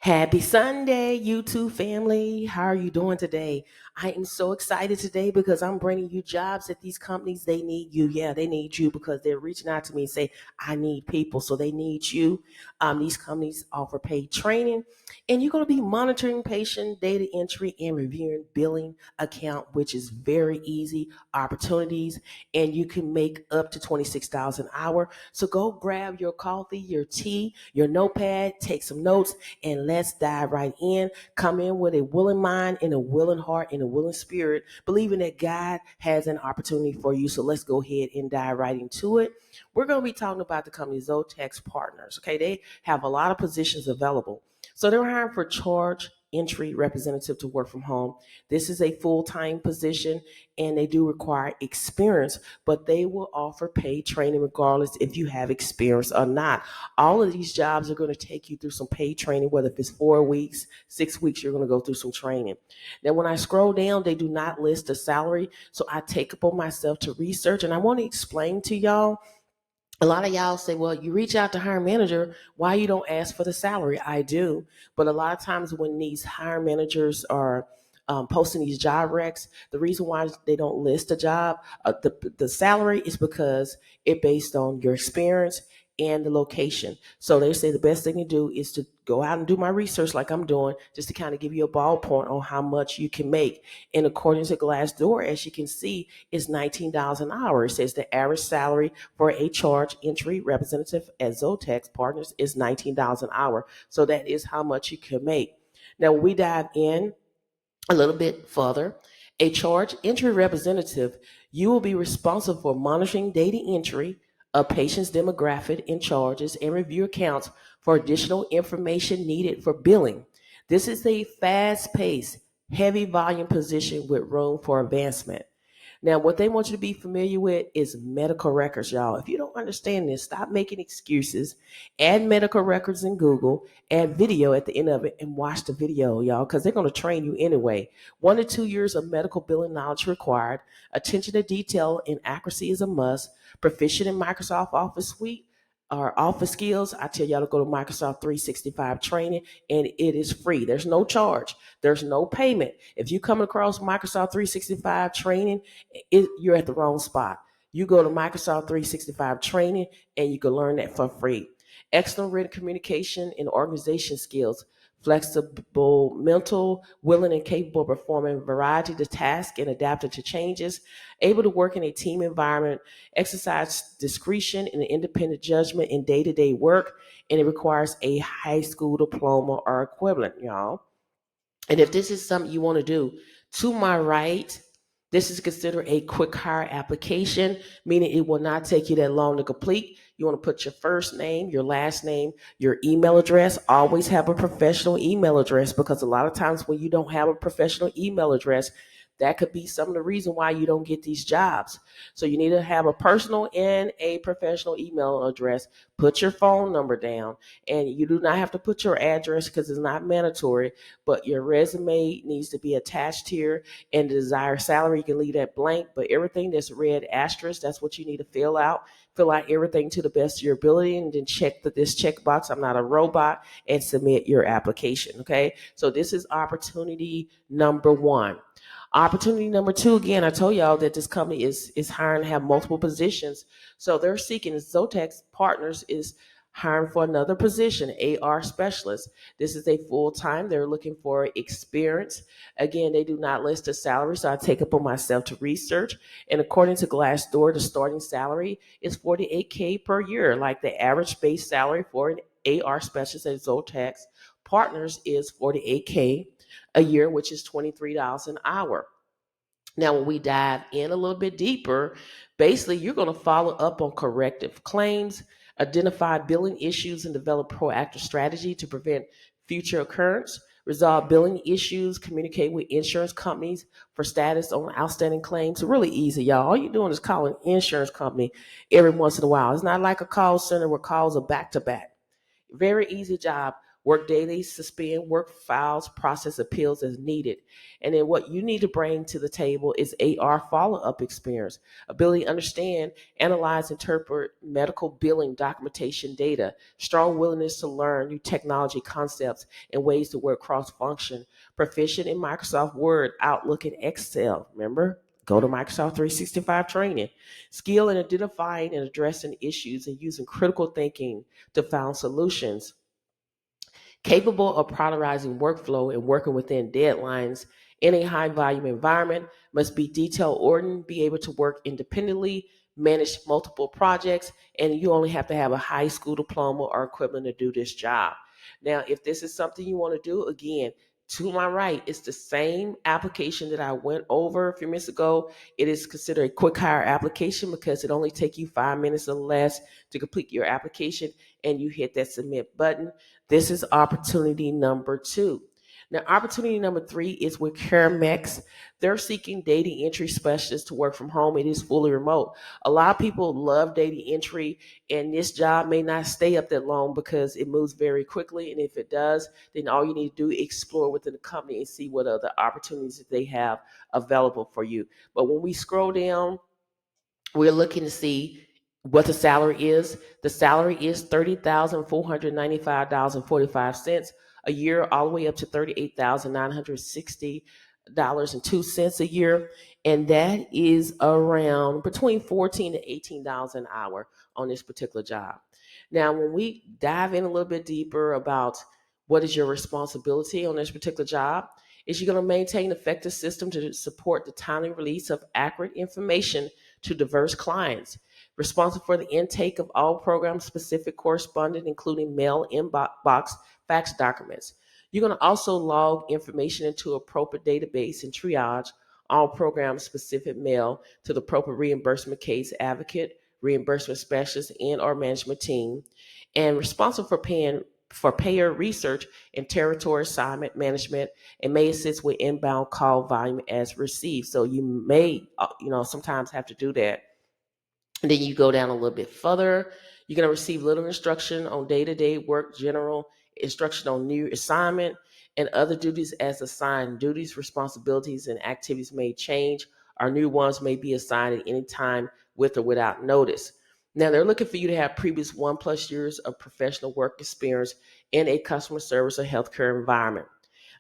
Happy Sunday, YouTube family. How are you doing today? I am so excited today because I'm bringing you jobs at these companies. They need you. Yeah, they need you because they're reaching out to me and say, I need people. So they need you. These companies offer paid training, and you're going to be monitoring patient data entry and reviewing billing account, which is very easy opportunities. And you can make up to $26 an hour. So go grab your coffee, your tea, your notepad, take some notes, and let's dive right in. Come in with a willing mind and a willing heart and a willing spirit, believing that God has an opportunity for you. So let's go ahead and dive right into it. We're going to be talking about the company Zotec Partners. Okay, they have a lot of positions available. So they're hiring for charge entry representative to work from home. This is a full-time position and they do require experience, but they will offer paid training regardless if you have experience or not. All of these jobs are going to take you through some paid training, whether if it's 4 weeks, 6 weeks, you're going to go through some training. Now, when I scroll down, they do not list a salary. So I take upon myself to research, and I want to explain to y'all. A lot of y'all say, well, you reach out to hiring manager, why you don't ask for the salary? I do. But a lot of times when these hiring managers are posting these job recs, the reason why they don't list a job, the salary is because it based on your experience and the location. So they say the best thing to do is to go out and do my research like I'm doing, just to kind of give you a ballpoint on how much you can make. And according to Glassdoor, as you can see, is $19 an hour. It says the average salary for a charge entry representative at Zotec Partners is $19 an hour. So that is how much you can make. Now, when we dive in a little bit further, a charge entry representative, you will be responsible for monitoring data entry of patients' demographic and charges and review accounts for additional information needed for billing. This is a fast paced, heavy volume position with room for advancement. Now, what they want you to be familiar with is medical records, y'all. If you don't understand this, stop making excuses. Add medical records in Google, add video at the end of it, and watch the video, y'all, because they're going to train you anyway. 1 to 2 years of medical billing knowledge required. Attention to detail and accuracy is a must. Proficient in Microsoft Office Suite or Office skills. I tell y'all to go to Microsoft 365 training, and it is free. There's no charge. There's no payment. If you come across Microsoft 365 training, you're at the wrong spot. You go to Microsoft 365 training and you can learn that for free. Excellent written communication and organization skills, flexible mental, willing and capable of performing a variety of tasks and adapting to changes, able to work in a team environment, exercise discretion and independent judgment in day-to-day work, and it requires a high school diploma or equivalent, y'all. And if this is something you want to do, to my right, this is considered a quick hire application, meaning it will not take you that long to complete. You want to put your first name, your last name, your email address. Always have a professional email address, because a lot of times when you don't have a professional email address, that could be some of the reason why you don't get these jobs. So you need to have a personal and a professional email address. Put your phone number down, and you do not have to put your address because it's not mandatory, but your resume needs to be attached here, and the desired salary, you can leave that blank, but everything that's red asterisk, that's what you need to fill out. Fill out everything to the best of your ability, and then check this checkbox, I'm not a robot, and submit your application. Okay, so this is opportunity number one. Opportunity number two, again, I told y'all that this company is hiring to have multiple positions. So they're seeking, Zotec Partners is hiring for another position, AR specialist. This is a full-time. They're looking for experience. Again, they do not list a salary, so I take it upon myself to research. And according to Glassdoor, the starting salary is $48K per year. Like the average base salary for an AR specialist at Zotec Partners is $48K a year, which is $23 an hour. Now, when we dive in a little bit deeper, basically, you're going to follow up on corrective claims, identify billing issues, and develop proactive strategy to prevent future occurrence, resolve billing issues, communicate with insurance companies for status on outstanding claims. Really easy, y'all. All you're doing is calling an insurance company every once in a while. It's not like a call center where calls are back to back. Very easy job. work daily, suspend work files, process appeals as needed. And then what you need to bring to the table is AR follow-up experience, ability to understand, analyze, interpret medical billing documentation data, strong willingness to learn new technology concepts and ways to work cross-function, proficient in Microsoft Word, Outlook, and Excel. Remember? Go to Microsoft 365 training. Skill in identifying and addressing issues and using critical thinking to find solutions. Capable of prioritizing workflow and working within deadlines in a high volume environment, must be detail oriented, be able to work independently, manage multiple projects, and you only have to have a high school diploma or equivalent to do this job. Now, if this is something you want to do, again, to my right, it's the same application that I went over a few minutes ago. It is considered a quick hire application because it only takes you 5 minutes or less to complete your application, and you hit that submit button. This is opportunity number 2. Now, opportunity number 3 is with CareMetx. They're seeking data entry specialists to work from home. It is fully remote. A lot of people love data entry, and this job may not stay up that long because it moves very quickly. And if it does, then all you need to do is explore within the company and see what other opportunities that they have available for you. But when we scroll down, we're looking to see what the salary is. The salary is $30,495.45 a year, all the way up to $38,960.02 a year. And that is around between $14 to $18 an hour on this particular job. Now, when we dive in a little bit deeper about what is your responsibility on this particular job, is you're going to maintain an effective system to support the timely release of accurate information to diverse clients, responsible for the intake of all program-specific correspondence, including mail inbox fax documents. You're going to also log information into appropriate database and triage all program-specific mail to the appropriate reimbursement case advocate, reimbursement specialist, and or management team, and responsible for payer research and territory assignment management, and may assist with inbound call volume as received. So you may, sometimes have to do that. And then you go down a little bit further. You're going to receive little instruction on day-to-day work, general instruction on new assignment, and other duties as assigned. Duties, responsibilities, and activities may change, or new ones may be assigned at any time with or without notice. Now, they're looking for you to have previous 1+ years of professional work experience in a customer service or healthcare environment.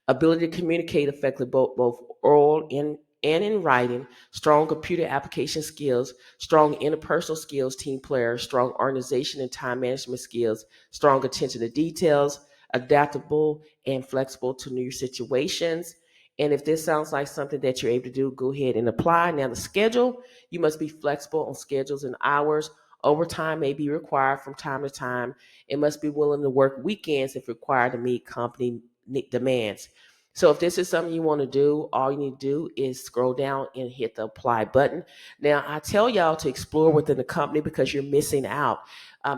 Ability to communicate effectively both oral and in writing, strong computer application skills, strong interpersonal skills, team player, strong organization and time management skills, strong attention to details, adaptable and flexible to new situations. And if this sounds like something that you're able to do, go ahead and apply. Now, the schedule, you must be flexible on schedules and hours. Overtime may be required from time to time. It must be willing to work weekends if required to meet company demands. So if this is something you want to do, all you need to do is scroll down and hit the apply button. Now, I tell y'all to explore within the company because you're missing out.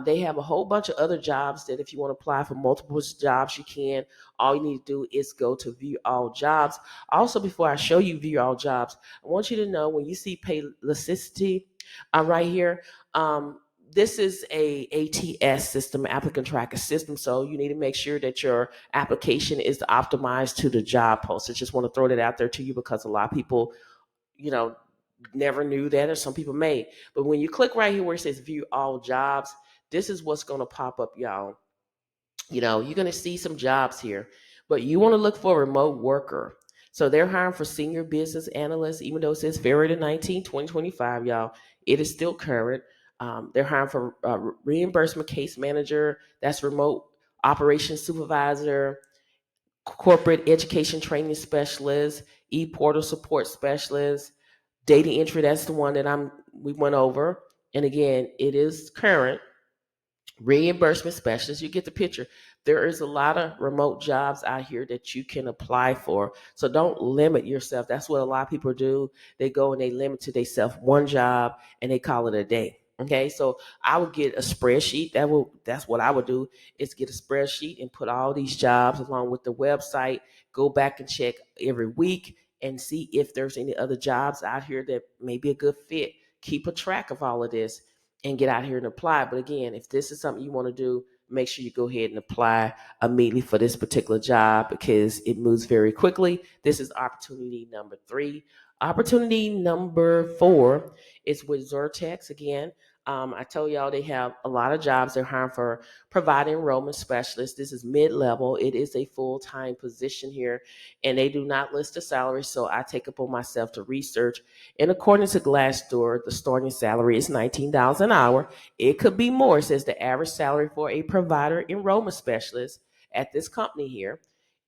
They have a whole bunch of other jobs that if you want to apply for multiple jobs, you can. All you need to do is go to view all jobs. Also, before I show you view all jobs, I want you to know when you see pay elasticity right here, this is a ATS system, applicant tracker system. So you need to make sure that your application is optimized to the job post. I just want to throw that out there to you because a lot of people, you know, never knew that, or some people may. But when you click right here where it says view all jobs, this is what's going to pop up, y'all. You're going to see some jobs here, but you want to look for a remote worker. So they're hiring for senior business analysts, even though it says February 19, 2025, y'all, it is still current. They're hiring for reimbursement case manager, that's remote operations supervisor, corporate education training specialist, e-portal support specialist, data entry, that's the one that we went over. And again, it is current. Reimbursement specialist, you get the picture. There is a lot of remote jobs out here that you can apply for. So don't limit yourself. That's what a lot of people do. They go and they limit to themselves one job and they call it a day. Okay, so I would get a spreadsheet. That's what I would do, is get a spreadsheet and put all these jobs along with the website, go back and check every week and see if there's any other jobs out here that may be a good fit. Keep a track of all of this and get out here and apply. But again, if this is something you want to do, make sure you go ahead and apply immediately for this particular job because it moves very quickly. This is opportunity number 3. Opportunity number 4 is with Zotec again. I told y'all they have a lot of jobs. They're hiring for providing enrollment specialists. This is mid-level. It is a full-time position here, and they do not list a salary, so I take upon myself to research. In accordance to Glassdoor, the starting salary is $19 an hour. It could be more. It says the average salary for a provider enrollment specialist at this company here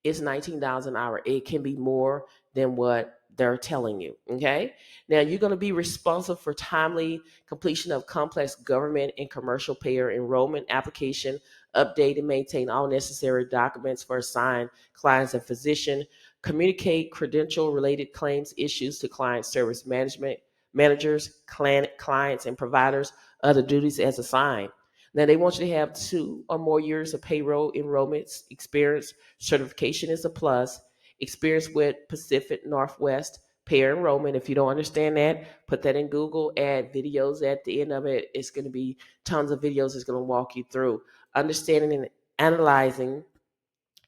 is $19 an hour. It can be more than what they're telling you. Okay. Now you're going to be responsible for timely completion of complex government and commercial payer enrollment application, update and maintain all necessary documents for assigned clients and physician, communicate credential related claims issues to client service management managers, clients, and providers, other duties as assigned. Now, they want you to have 2 or more years of payroll enrollments experience. Certification is a plus. Experience with Pacific Northwest payer enrollment. If you don't understand that, put that in Google, add videos at the end of it. It's going to be tons of videos it's going to walk you through. Understanding and analyzing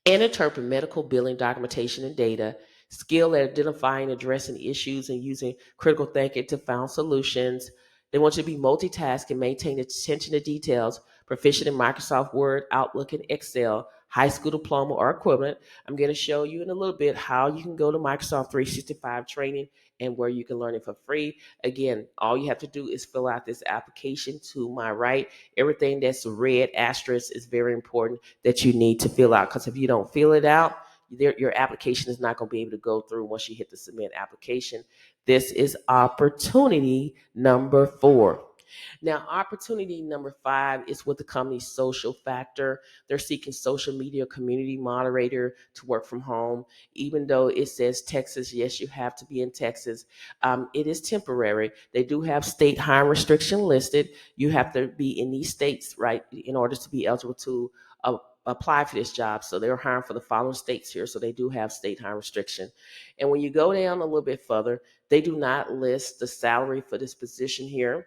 and interpret medical billing documentation and data, skill at identifying, addressing issues, and using critical thinking to find solutions. They want you to be multitask and maintain attention to details, proficient in Microsoft Word, Outlook, and Excel, high school diploma or equivalent. I'm going to show you in a little bit how you can go to Microsoft 365 training and where you can learn it for free. Again, all you have to do is fill out this application to my right. Everything that's red asterisk is very important that you need to fill out, because if you don't fill it out, your application is not going to be able to go through once you hit the submit application. This is opportunity number 4. Now, opportunity number 5 is with the company's social factor. They're seeking social media community moderator to work from home. Even though it says Texas, yes, you have to be in Texas. It is temporary. They do have state hiring restriction listed. You have to be in these states, right, in order to be eligible to apply for this job. So they're hiring for the following states here. So they do have state hiring restriction. And when you go down a little bit further, they do not list the salary for this position here.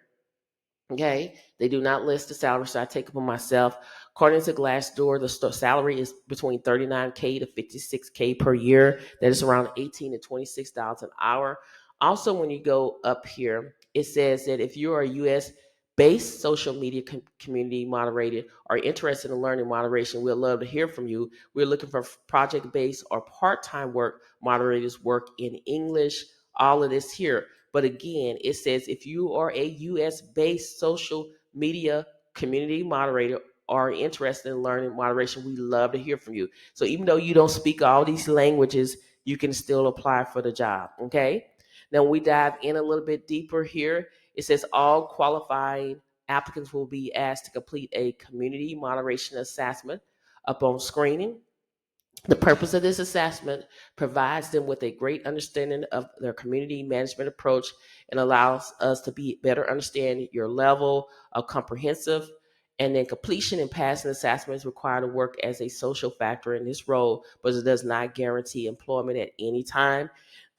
Okay, they do not list the salary, so I take it upon myself. According to Glassdoor, the salary is between $39K to $56K per year. That is around $18 to $26 an hour. Also, when you go up here, it says that if you are a U.S. based social media community moderator or interested in learning moderation, we'd love to hear from you. We're looking for project-based or part-time work moderators, work in English, all of this here. But again, it says if you are a US based social media community moderator or interested in learning moderation, we love to hear from you. So even though you don't speak all these languages, you can still apply for the job. Okay. Now we dive in a little bit deeper here. It says all qualified applicants will be asked to complete a community moderation assessment upon screening. The purpose of this assessment provides them with a great understanding of their community management approach and allows us to better understand your level of comprehensive. And then completion and passing assessment is required to work as a social factor in this role, but it does not guarantee employment at any time.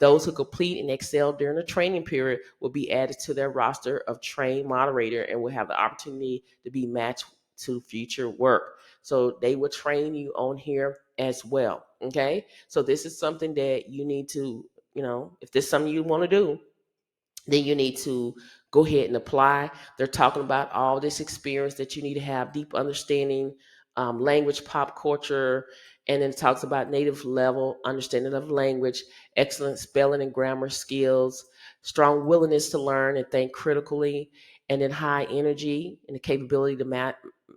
Those who complete and excel during the training period will be added to their roster of trained moderator and will have the opportunity to be matched to future work. So they will train you on here as well. Okay. So this is something that you need to, if this is something you want to do, then you need to go ahead and apply. They're talking about all this experience that you need to have, deep understanding, language, pop culture, and then it talks about native level understanding of language, excellent spelling and grammar skills, strong willingness to learn and think critically, and then high energy and the capability to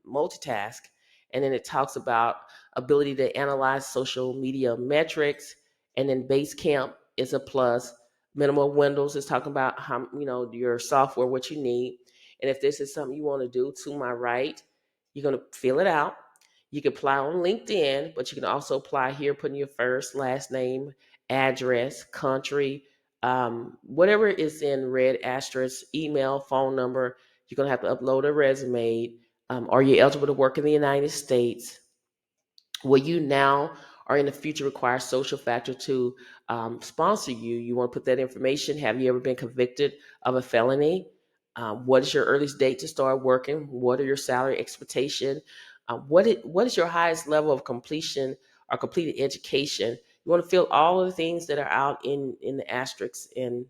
multitask. And then it talks about ability to analyze social media metrics, and then base camp is a plus. Minimal windows is talking about how your software, what you need. And if this is something you want to do, to my right, you're going to fill it out. You can apply on LinkedIn, but you can also apply here, putting your first, last name, address, country, whatever is in red asterisk, email, phone number. You're going to have to upload a resume. Are you eligible to work in the United States? Will you now or in the future require social factor to sponsor you? You want to put that information. Have you ever been convicted of a felony? What is your earliest date to start working? What are your salary expectations? What is your highest level of completion or completed education? You want to fill all of the things that are out in the asterisks, and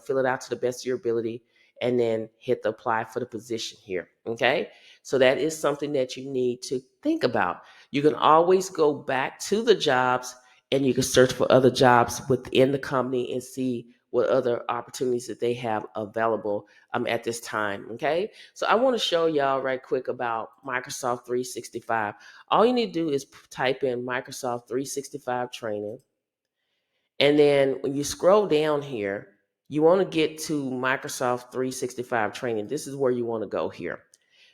fill it out to the best of your ability, and then hit the apply for the position here. Okay, so that is something that you need to think about. You can always go back to the jobs, and you can search for other jobs within the company and see what other opportunities that they have available at this time. Okay, so I want to show y'all right quick about Microsoft 365. All you need to do is type in Microsoft 365 training. And then when you scroll down here, you want to get to Microsoft 365 training. This is where you want to go here.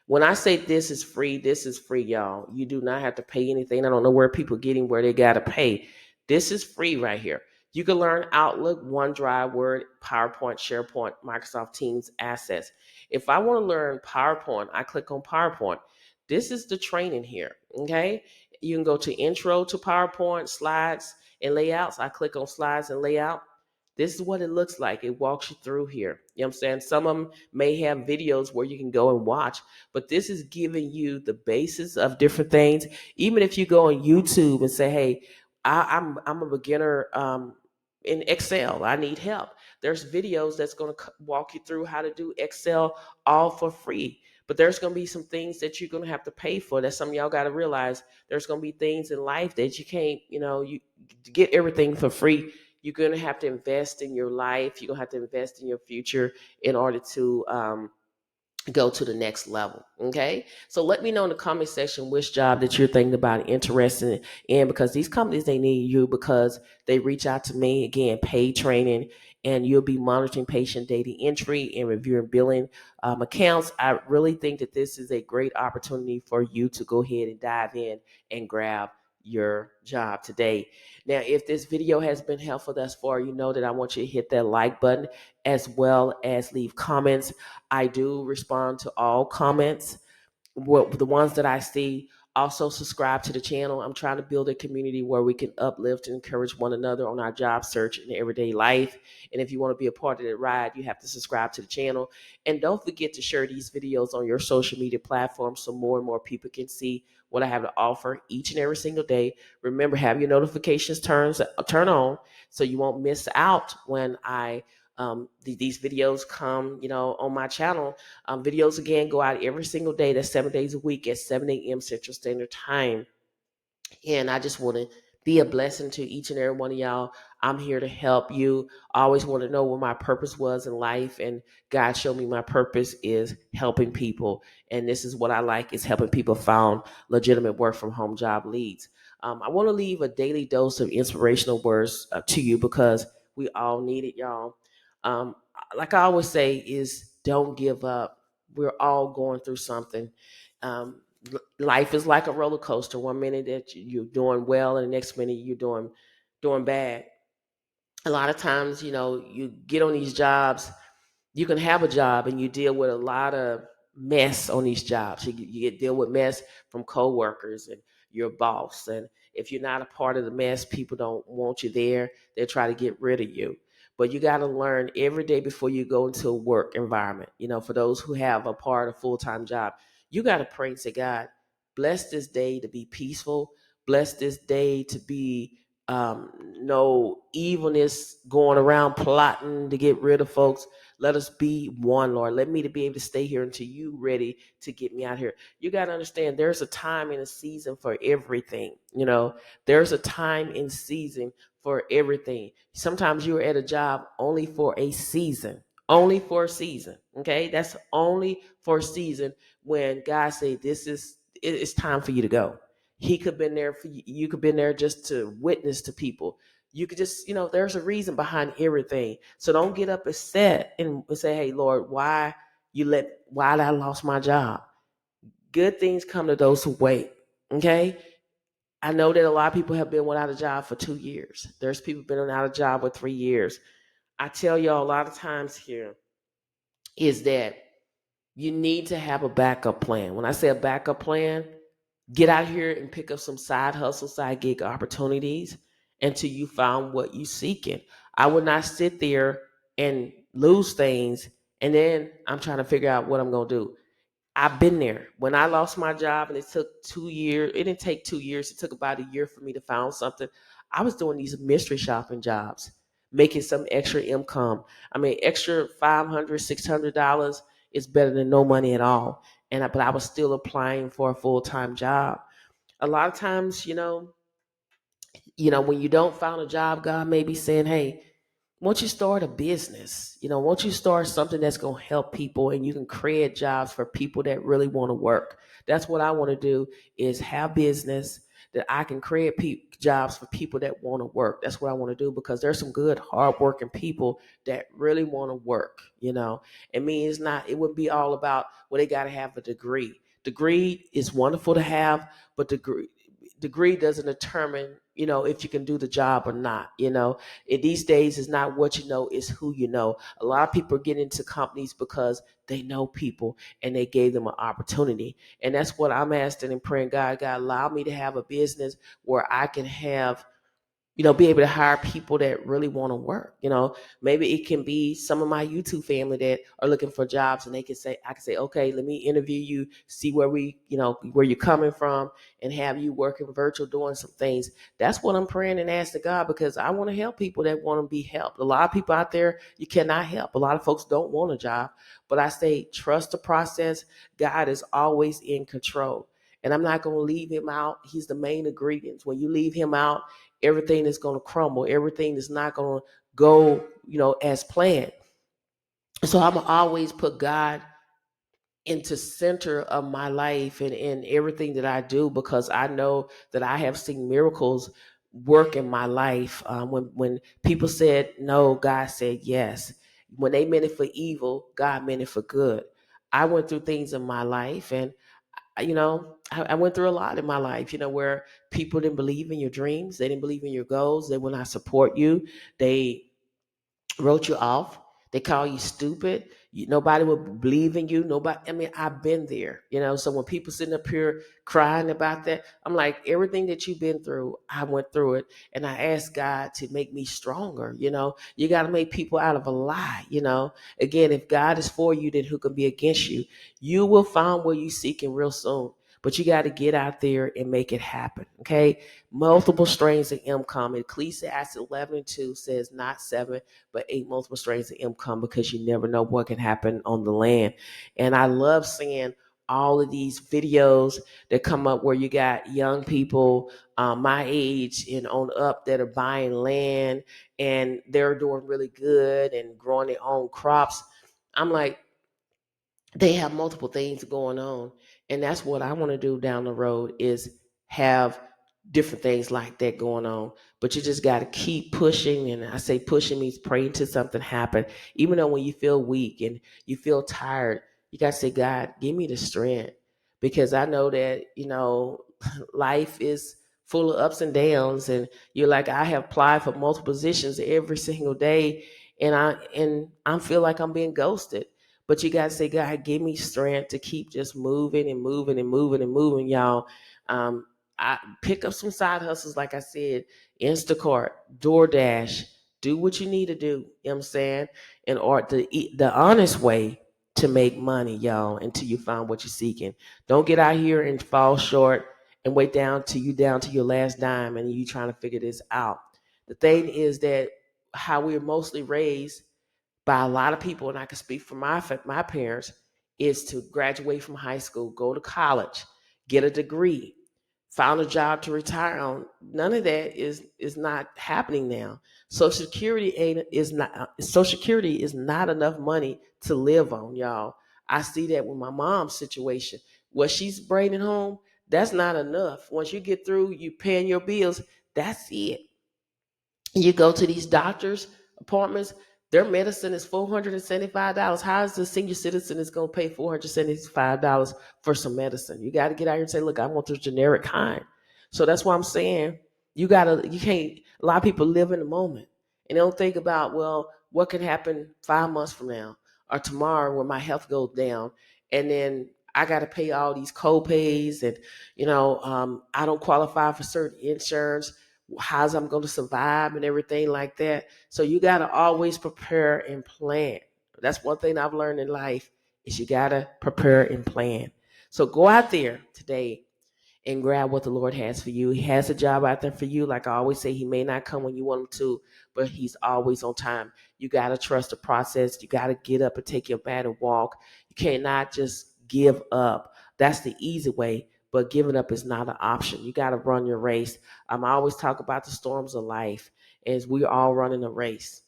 When I say this is free, y'all. You do not have to pay anything. I don't know where people getting where they got to pay. This is free right here. You can learn Outlook, OneDrive, Word, PowerPoint, SharePoint, Microsoft Teams, Assets. If I want to learn PowerPoint, I click on PowerPoint. This is the training here, okay? You can go to Intro to PowerPoint, Slides, and Layouts. I click on Slides and Layout. This is what it looks like. It walks you through here. You know what I'm saying? Some of them may have videos where you can go and watch, but this is giving you the basis of different things. Even if you go on YouTube and say, hey, I'm a beginner in Excel. I need help. There's videos that's going to walk you through how to do Excel all for free. But there's going to be some things that you're going to have to pay for. That's something y'all got to realize. There's going to be things in life that you can't, you get everything for free. You're going to have to invest in your life. You're going to have to invest in your future in order to go to the next level. Okay, so let me know in the comment section which job that you're thinking about, interested in, because these companies, they need you, because they reach out to me. Again, paid training, and you'll be monitoring patient data entry and reviewing billing accounts. I really think that this is a great opportunity for you to go ahead and dive in and grab your job today. Now, if this video has been helpful thus far, you know that I want you to hit that like button, as well as leave comments. I do respond to all comments, the ones that I see. Also, subscribe to the channel. I'm trying to build a community where we can uplift and encourage one another on our job search and everyday life. And if you want to be a part of the ride, you have to subscribe to the channel. And don't forget to share these videos on your social media platforms so more and more people can see what I have to offer each and every single day. Remember, have your notifications turn on so you won't miss out when these videos come, on my channel. Videos again go out every single day. That's 7 days a week at 7 a.m. Central Standard Time. And I just want to be a blessing to each and every one of y'all. I'm here to help you. I always want to know what my purpose was in life, and God showed me my purpose is helping people. And this is what I like, is helping people find legitimate work from home job leads. I want to leave a daily dose of inspirational words to you, because we all need it, y'all. Like I always say, is don't give up. We're all going through something. Life is like a roller coaster. One minute that you're doing well, and the next minute you're doing bad. A lot of times, you get on these jobs. You can have a job and you deal with a lot of mess on these jobs. You get deal with mess from coworkers and your boss. And if you're not a part of the mess, people don't want you there. They'll try to get rid of you. But you got to learn every day before you go into a work environment. For those who have a part of full-time job, you got to pray and say, God, bless this day to be peaceful. Bless this day to be no evilness going around plotting to get rid of folks. Let us be one, Lord. Let me to be able to stay here until you ready to get me out here. You got to understand, there's a time and a season for everything. There's a time and season for everything. Sometimes you're at a job only for a season. Only for a season. Okay? That's only for a season, when God say it's time for you to go. He could have been there for you. You could have been there just to witness to people. You could just, there's a reason behind everything. So don't get up upset and say, hey, Lord, why I lost my job? Good things come to those who wait. Okay. I know that a lot of people have been without a job for 2 years. There's people been without a job for 3 years. I tell y'all a lot of times here is that you need to have a backup plan. When I say a backup plan, get out here and pick up some side hustle, side gig opportunities until you found what you seeking. I would not sit there and lose things, and then I'm trying to figure out what I'm going to do. I've been there. When I lost my job and it took 2 years, it didn't take 2 years. It took about a year for me to find something. I was doing these mystery shopping jobs, making some extra income. I mean, extra $500, $600 is better than no money at all. But I was still applying for a full-time job. A lot of times, when you don't find a job, God may be saying, hey, once you start a business, once you start something that's going to help people and you can create jobs for people that really want to work. That's what I want to do, is have business that I can create jobs for people that want to work. That's what I want to do, because there's some good, hardworking people that really want to work. It means it wouldn't be all about, well, they got to have a degree. Degree is wonderful to have, but degree doesn't determine, if you can do the job or not. In these days, it's not what you know, it's who you know. A lot of people get into companies because they know people and they gave them an opportunity. And that's what I'm asking and praying, God, allow me to have a business where I can have, be able to hire people that really want to work. Maybe it can be some of my YouTube family that are looking for jobs, and I can say, okay, let me interview you, see where you're coming from, and have you working virtual doing some things. That's what I'm praying and asking God, because I want to help people that want to be helped. A lot of people out there you cannot help. A lot of folks don't want a job, but I say, trust the process. God is always in control. And I'm not going to leave him out. He's the main ingredient. When you leave him out, everything is going to crumble. Everything is not going to go, as planned. So I'm going to always put God into center of my life and in everything that I do, because I know that I have seen miracles work in my life. When people said no, God said yes. When they meant it for evil, God meant it for good. I went through things in my life, and I went through a lot in my life, where people didn't believe in your dreams. They didn't believe in your goals. They would not support you. They wrote you off. They call you stupid. Nobody would believe in you. Nobody. I mean, I've been there. So when people sitting up here crying about that, I'm like, everything that you've been through, I went through it, and I asked God to make me stronger. You got to make people out of a lie. Again, if God is for you, then who can be against you? You will find what you seeking real soon. But you got to get out there and make it happen. Okay. Multiple streams of income. Ecclesiastes 11:2 says not 7, but 8 multiple streams of income, because you never know what can happen on the land. And I love seeing all of these videos that come up where you got young people my age and on up that are buying land, and they're doing really good and growing their own crops. I'm like, they have multiple things going on, and that's what I want to do down the road, is have different things like that going on. But you just got to keep pushing, and I say pushing means praying till something happen. Even though when you feel weak and you feel tired, you got to say, God, give me the strength, because I know that life is full of ups and downs, and you're like, I have applied for multiple positions every single day, and I feel like I'm being ghosted. But you got to say, God, give me strength to keep just moving and moving and moving and moving, y'all. I pick up some side hustles, like I said, Instacart, DoorDash, do what you need to do, you know what I'm saying? In order to eat the honest way to make money, y'all, until you find what you're seeking. Don't get out here and fall short and wait down to your last dime and you trying to figure this out. The thing is that how we're mostly raised by a lot of people, and I can speak for my parents, is to graduate from high school, go to college, get a degree, found a job to retire on. None of that is not happening now. Social Security is not enough money to live on, y'all. I see that with my mom's situation. What she's bringing home, that's not enough. Once you get through, you paying your bills, that's it. You go to these doctors' appointments, their medicine is $475. How is the senior citizen is going to pay $475 for some medicine? You got to get out here and say, look, I want the generic kind. So that's why I'm saying you can't, a lot of people live in the moment and they don't think about, well, what can happen 5 months from now or tomorrow when my health goes down. And then I got to pay all these co-pays, and, I don't qualify for certain insurance. How's I'm going to survive and everything like that. So you got to always prepare and plan. That's one thing I've learned in life. is you got to prepare and plan. So go out there today and grab what the Lord has for you. He has a job out there for you. Like I always say, he may not come when you want him to, but he's always on time. You got to trust the process. You got to get up and take your mat and walk. You cannot just give up. That's the easy way, but giving up is not an option. You got to run your race. I always talk about the storms of life as we're all running a race.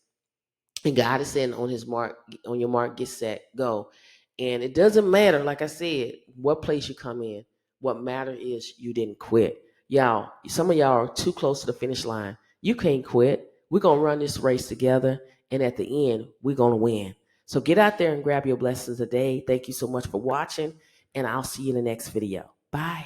And God is saying on your mark, get set, go. And it doesn't matter, like I said, what place you come in. What matter is you didn't quit. Y'all, some of y'all are too close to the finish line. You can't quit. We're going to run this race together. And at the end, we're going to win. So get out there and grab your blessings today. Thank you so much for watching. And I'll see you in the next video. Bye.